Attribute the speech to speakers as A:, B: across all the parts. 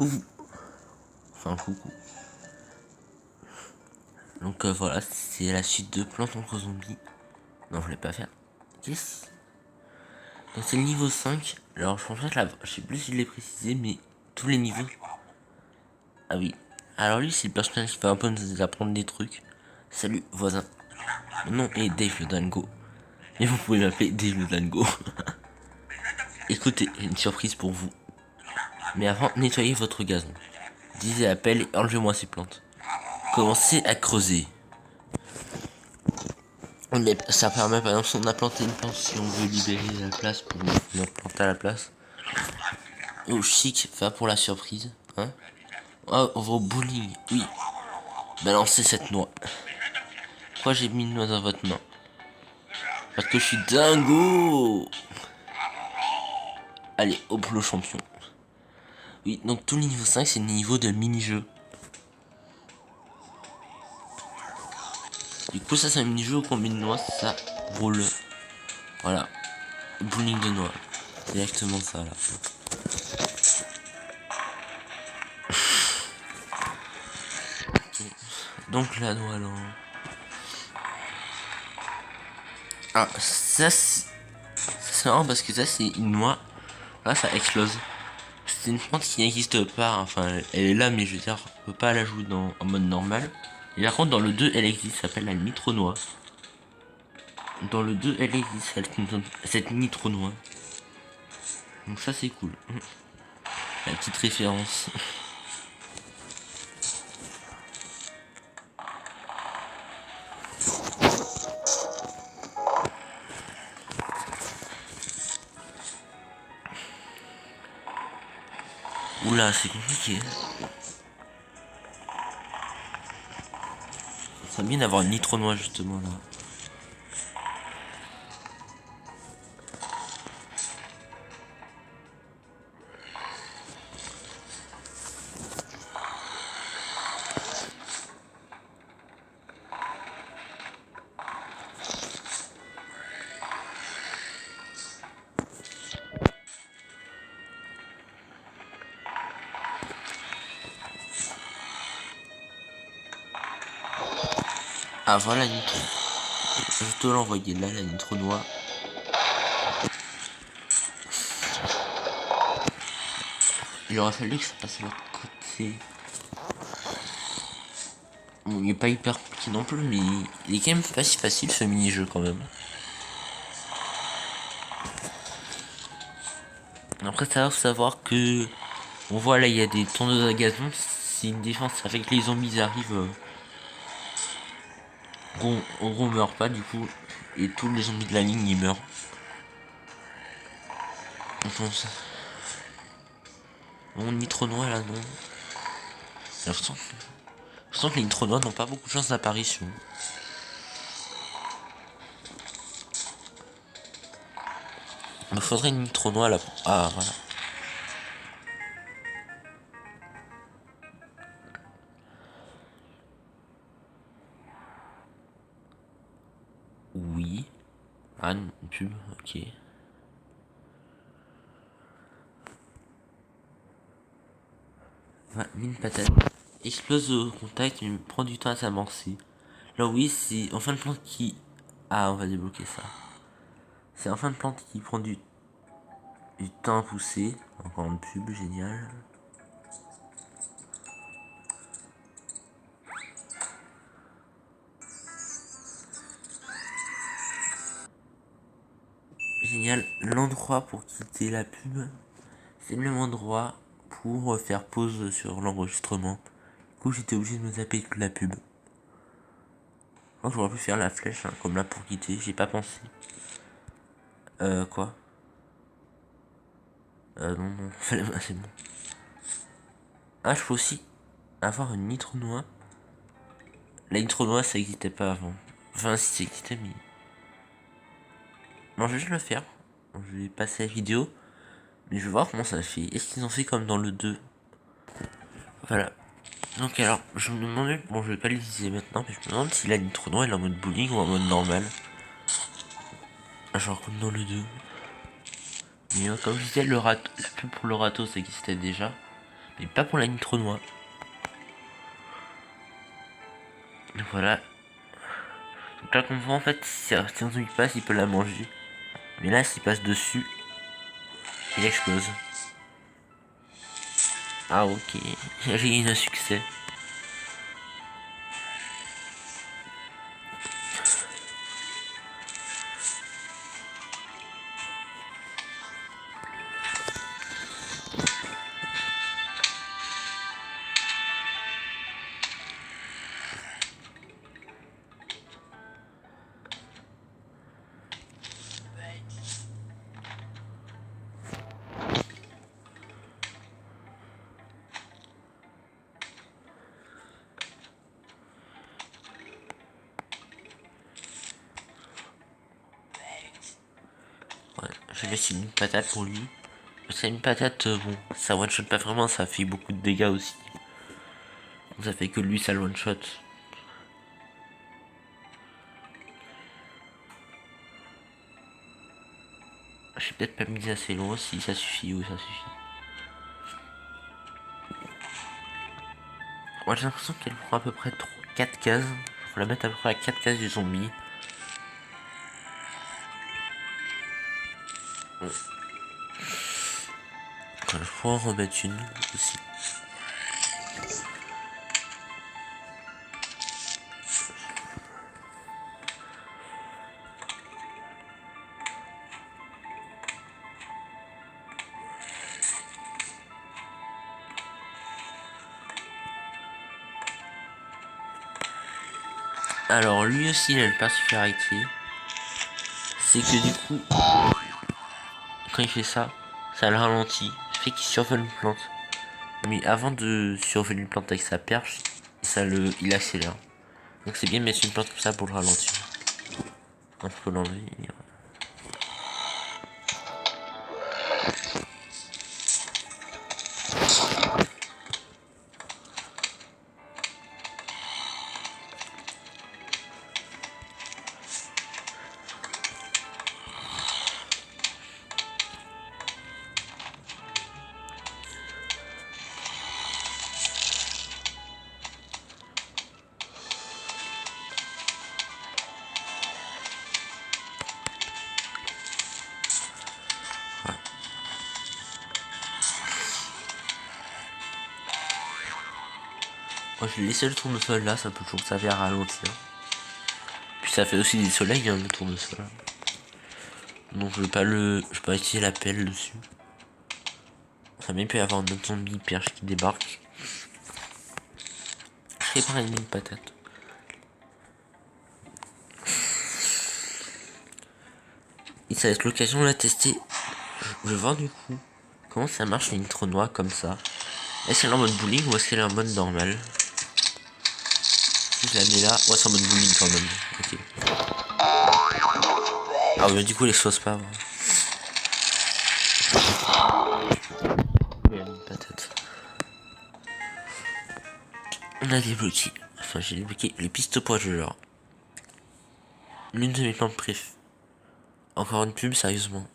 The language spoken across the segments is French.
A: coucou. Enfin, coucou. Donc voilà, c'est la suite de Plants contre Zombies. Non, je voulais pas faire. Yes. Donc c'est le niveau 5. Alors je pense que je sais plus si je l'ai précisé, mais tous les niveaux. Ah oui. Alors lui, c'est le personnage qui va un peu nous apprendre des trucs. Salut, voisin. Mon nom est Dave le Dango. Et vous pouvez m'appeler Dave le Dango. Écoutez, j'ai une surprise pour vous. Mais avant, nettoyez votre gazon. Disez à pelle et enlevez-moi ces plantes. Commencez à creuser. Mais ça permet par exemple si on a planté une plante, si on veut libérer la place pour venir planter à la place. Oh chic, va pour la surprise. Hein? Oh, on va au bowling, oui. Balancez cette noix. Pourquoi j'ai mis une noix dans votre main? Parce que je suis dingo. Allez, hop le champion. Oui, donc tout le niveau 5 c'est le niveau de mini-jeu. Du coup ça c'est un mini-jeu où combien de noix ça roule. Voilà. Bowling de noix. C'est exactement ça là. Donc la noix là. Ah ça c'est marrant parce que ça c'est une noix. Là ça explose. C'est une plante qui n'existe pas, enfin elle est là mais je veux dire on peut pas la jouer en mode normal. Et par contre dans le 2 elle existe, ça s'appelle la nitro-noix. Dans le 2 elle existe cette nitro-noix. Donc ça c'est cool. La petite référence. Oula c'est compliqué. Ça serait bien d'avoir une nitro-noix justement là. Ah voilà la nitro. Je te l'envoyer là la nitro-noix. Il aurait fallu que ça passe de l'autre côté. Bon, il est pas hyper compliqué non plus, mais il est quand même pas si facile ce mini-jeu quand même. Après ça faut savoir que on voit là il y a des tondeuses à gazon. C'est une défense avec les zombies arrivent. On meurt pas du coup. Et tous les zombies de la ligne ils meurent. Enfin, ça... Bon nitro noix là non. J'ai l'impression que les nitro noix n'ont pas beaucoup de chance d'apparition. Il me faudrait une nitro noix là. Ah voilà. Oui. Ah une pub, ok. Ah, mine patate. Explose au contact mais prend du temps à s'amorcer. Là oui c'est en fin de plante qui... Ah on va débloquer ça. C'est en fin de plante qui prend du temps à pousser. Encore une pub, génial. Génial. L'endroit pour quitter la pub, c'est le même endroit pour faire pause sur l'enregistrement. Du coup j'étais obligé de me taper toute la pub. J'aurais pu faire la flèche hein, comme là pour quitter, j'ai pas pensé. Quoi? Non, c'est bon. Ah, je peux aussi avoir une nitro noix. La nitro noix, ça existait pas avant. Enfin, si ça existait, mais... Non, je vais juste le faire. Je vais passer la vidéo. Mais je vais voir comment ça fait. Est-ce qu'ils ont fait comme dans le 2? Voilà. Donc alors, je me demandais... Bon, je vais pas l'utiliser maintenant, mais je me demande si la nitro noix elle est en mode bowling ou en mode normal. Genre comme dans le 2. Mais comme je disais, la pub pour le râteau, ça existait déjà. mais pas pour la nitro noix. Donc voilà. Donc là, comme vous voit, en fait, si un zombie passe, il peut la manger. Mais là, s'il passe dessus, il explose. Ah, ok. J'ai eu un succès. Ouais, je vais mettre une patate pour lui. C'est une patate, bon, ça one shot pas vraiment, ça fait beaucoup de dégâts aussi. Donc ça fait que lui, ça le one shot. J'ai peut-être pas mis assez loin, si ça suffit ou ça suffit. Moi j'ai l'impression qu'elle prend à peu près 4 cases. Faut la mettre à peu près à 4 cases du zombie. Ouais. Je pourrais en remettre une aussi. Alors lui aussi il a une particularité. C'est que du coup, quand il fait ça, ça le ralentit. Ça fait qu'il survole une plante. Mais avant de survoler une plante avec sa perche, il accélère. Donc c'est bien de mettre une plante comme ça pour le ralentir. Donc je peux l'enlever. Moi je vais laisser le tournesol là, ça peut toujours servir à ralentir. Puis ça fait aussi des soleils hein, le tournesol. Donc je vais pas utiliser la pelle dessus. Ça même peut y avoir un autre zombie perche qui débarque. Je ferai pareil une patate. Et ça va être l'occasion de la tester. Je vais voir du coup comment ça marche une nitro noix comme ça. Est-ce qu'elle est en mode bowling ou est-ce qu'elle est en mode normal? Si je la mets là, ouais c'est en mode bowling quand même. Ok. Ah ouais du coup elle explose pas. Ouais. Une patate. On a débloqué. Enfin j'ai débloqué les pistes poivre. L'une de mes plantes préf. Encore une pub sérieusement.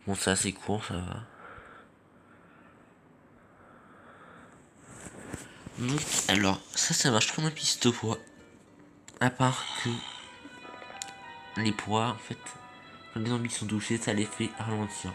A: Bon ça c'est court ça va. Donc alors ça marche comme un piste poids. À part que les poids en fait quand les zombies sont touchés ça les fait ralentir.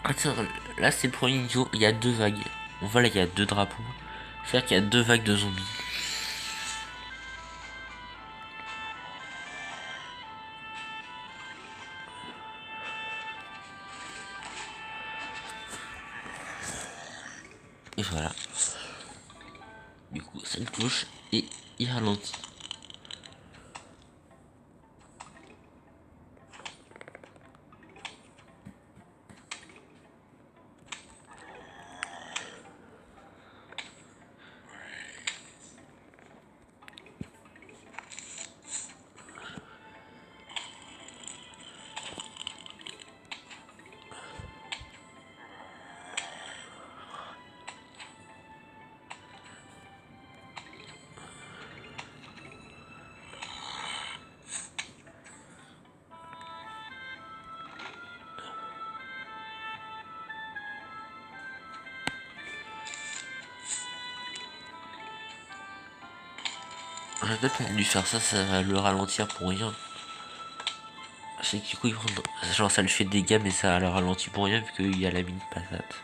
A: Attends, là c'est le premier niveau, il y a 2 vagues. On voit là il y a 2 drapeaux. C'est-à-dire qu'il y a 2 vagues de zombies. Et voilà. Du coup ça le touche et il ralentit. J'aurais peut-être dû faire ça, ça va le ralentir pour rien. Je sais que du coup, genre ça lui fait des dégâts, mais ça le ralentit pour rien vu qu'il y a la mine patate.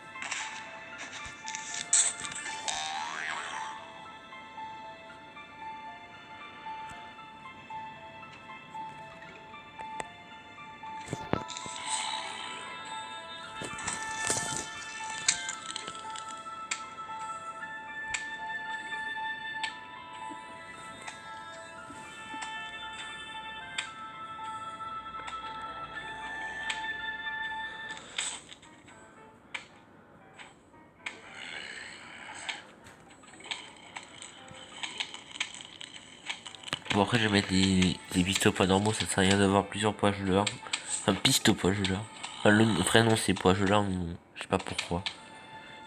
A: Bon après je vais mettre des pistes au poids normaux, ça sert à rien d'avoir plusieurs poids geleurs. Enfin pistes au poids geleurs. Enfin le vrai nom c'est poids geleurs, mais bon, je sais pas pourquoi.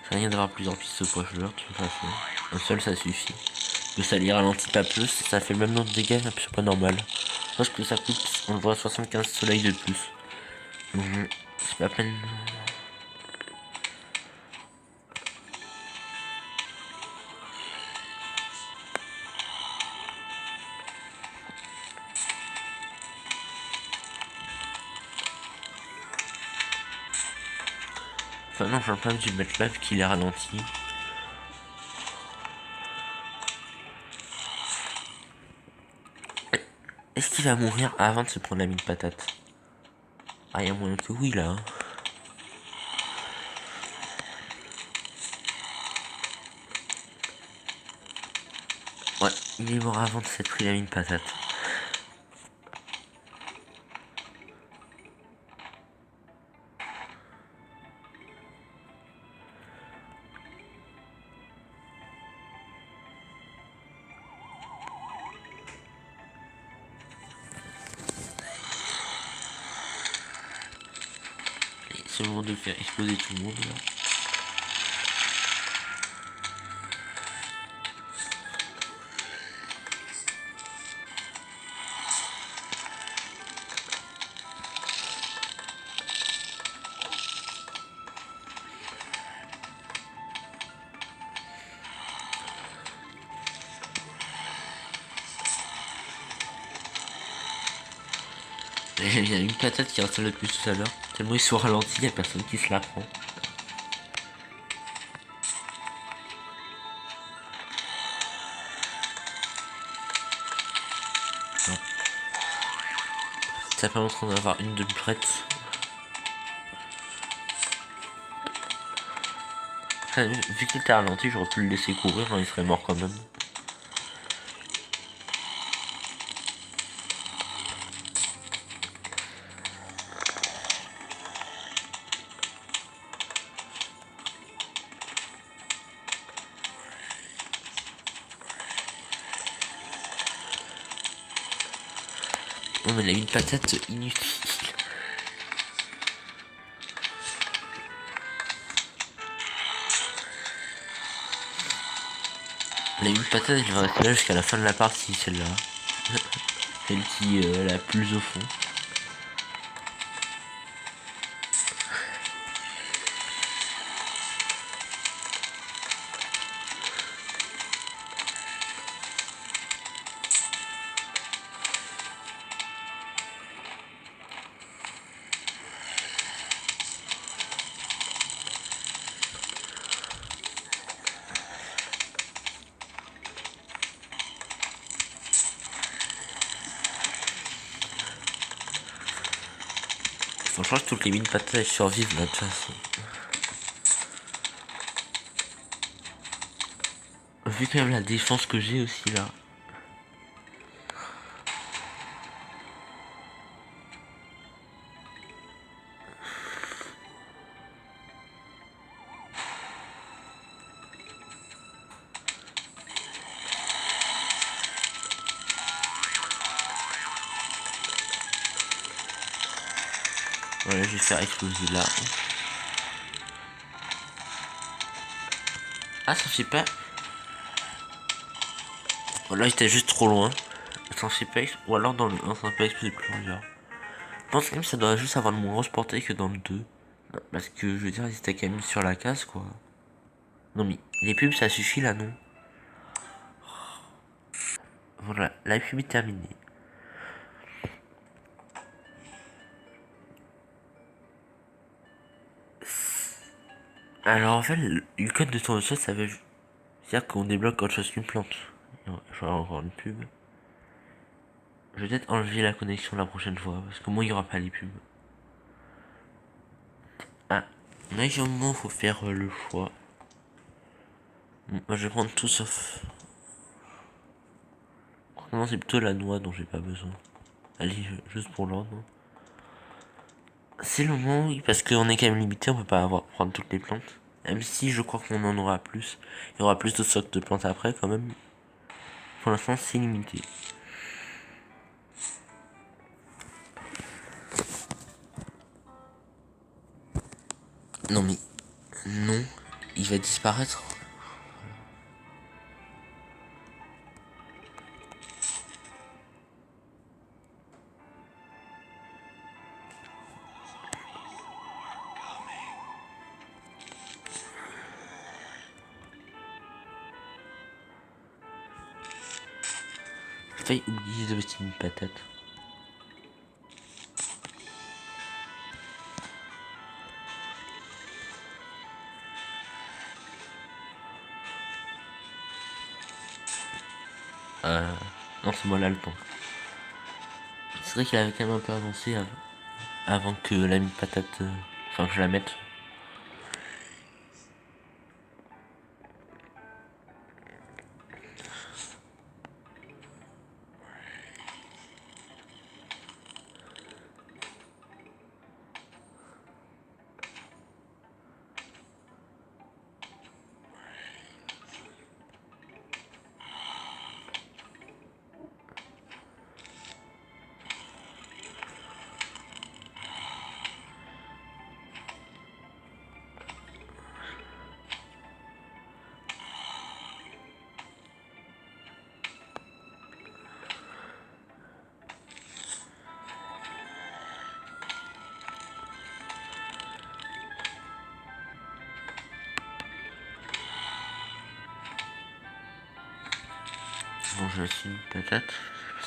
A: Ça sert à rien d'avoir plusieurs pistes au poids geleurs, tu peux faire un seul ça suffit. Que ça les ralentit pas plus, ça fait le même nombre de dégâts, c'est pas normal. Parce que ça coûte, on voit 75 soleils de plus. Donc c'est pas peine. Enfin non, j'ai un problème, je vais mettre là vu qu'il est ralenti. Est-ce qu'il va mourir avant de se prendre la mine patate? Ah, il y a moyen que oui là. Hein. Ouais, il est mort avant de s'être pris la mine patate. C'est le moment de faire exploser tout le monde là. Il y a une patate qui reste le plus tout à l'heure. Tellement ils sont ralentis, il y a personne qui se la prend. Non. Ça permet d'en avoir une de prête. Enfin, vu qu'il était ralenti, j'aurais pu le laisser courir, hein, il serait mort quand même. Non mais il a une patate inutile. La une patate, elle va rester là jusqu'à la fin de la partie, celle-là. Celle qui est la plus au fond. Franchement, je trouve que les mines patates elles survivent là de toute façon. Vu quand même la défense que j'ai aussi là. Voilà, je vais faire exploser là. Ah, ça fait pas. Voilà, j'étais juste trop loin. Ça fait pas. Ou alors dans le 1, ça peut exploser plus loin. Je pense quand même que ça doit juste avoir le moins grosse portée que dans le 2. Parce que je veux dire, ils étaient quand même sur la case quoi. Non mais les pubs ça suffit là non. Voilà, la pub est terminée. Alors en fait, le code de tournesol, ça veut dire qu'on débloque autre chose qu'une plante. Je vais encore une pub. Je vais peut-être enlever la connexion la prochaine fois, parce que moi il n'y aura pas les pubs. Ah, là il y a un moment où il faut faire le choix. Moi je vais prendre tout sauf... Non, c'est plutôt la noix dont j'ai pas besoin. Allez, juste pour l'ordre. C'est le moment, oui, parce qu'on est quand même limité, on peut pas prendre toutes les plantes. Même si je crois qu'on en aura plus. Il y aura plus de stocks de plantes après quand même. Pour l'instant c'est limité. Non mais... Non, il va disparaître. J'ai failli oublier de mettre une patate. Non, c'est moi là le temps. C'est vrai qu'il avait quand même un peu avancé avant que la mine patate... Enfin, que je la mette. Bon, je laisse une patate.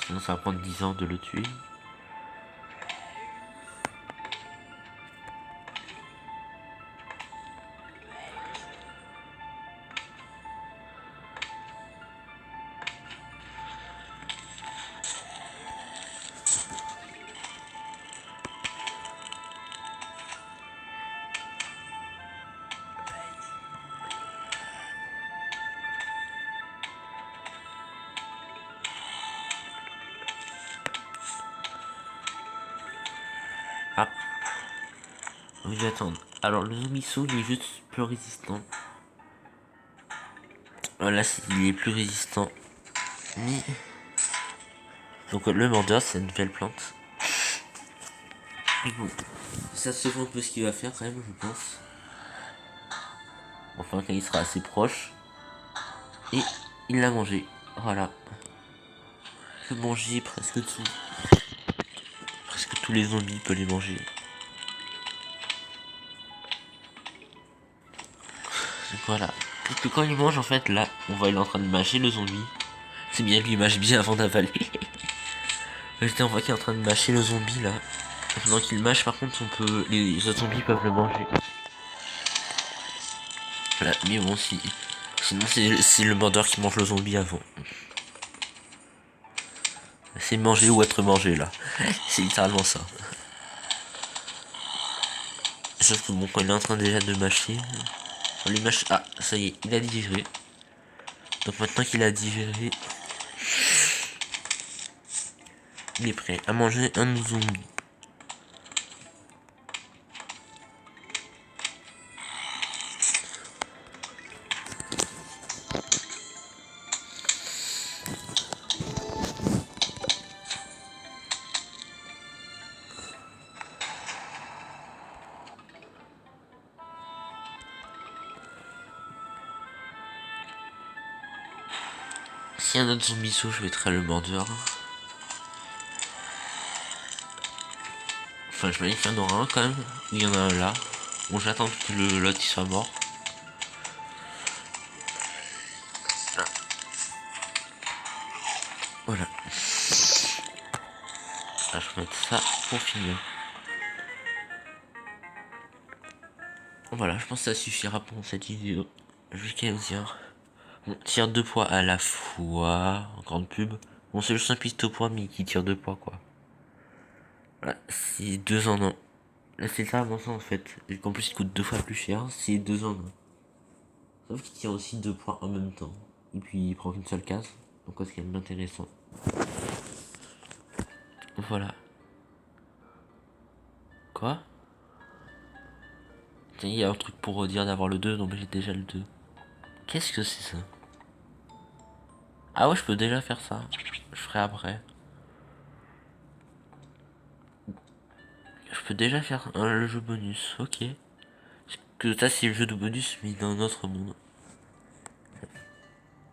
A: Sinon, ça va prendre 10 ans de le tuer. Ah, oui, j'attends. Alors, le zombie il est juste plus résistant. Là, il est plus résistant. Mais... Donc, le mordeur, c'est une nouvelle plante. Bon, ça se voit un peu ce qu'il va faire quand même, je pense. Enfin, quand il sera assez proche. Et il l'a mangé. Voilà. Il peut manger presque tout. Presque tous les zombies peuvent les manger. Donc voilà. Parce que quand il mange, en fait, là, on voit il est en train de mâcher le zombie. C'est bien, lui, il mâche bien avant d'avaler. On voit qu'il est en train de mâcher le zombie, là. Pendant qu'il mâche, par contre, les autres zombies peuvent le manger. Voilà, mais bon, sinon, c'est le mordeur qui mange le zombie avant. C'est manger ou être mangé, là. C'est littéralement ça. Sauf que bon, quand il est en train déjà de mâcher, on lui mâche. Ah, ça y est, il a digéré. Donc maintenant qu'il a digéré, il est prêt à manger un zombie. S'il y a un autre zombie saut, je mettrai le mordeur. Enfin, je me dis qu'il y en aura un quand même. Il y en a un là. Bon, j'attends que l'autre soit mort. Voilà. Ah, je vais mettre ça pour finir. Voilà, je pense que ça suffira pour cette vidéo. Je vais quand même dire. On tire 2 poids à la fois. En grande pub. Bon, c'est juste un piste au poids, mais qui tire 2 poids, quoi. Voilà, c'est 2 en 1. Là, c'est ça, mon sens, en fait. Et qu'en plus, il coûte 2 fois plus cher, c'est 2 en 1. Sauf qu'il tire aussi 2 poids en même temps. Et puis, il prend qu'une seule case. Donc, c'est quand même intéressant. Voilà. Quoi? Tiens, il y a un truc pour redire d'avoir le 2, donc j'ai déjà le 2. Qu'est-ce que c'est ça? Ah ouais, je peux déjà faire ça. Je ferai après. Je peux déjà faire le jeu bonus, ok. Parce que ça, c'est le jeu de bonus, mais dans un autre monde.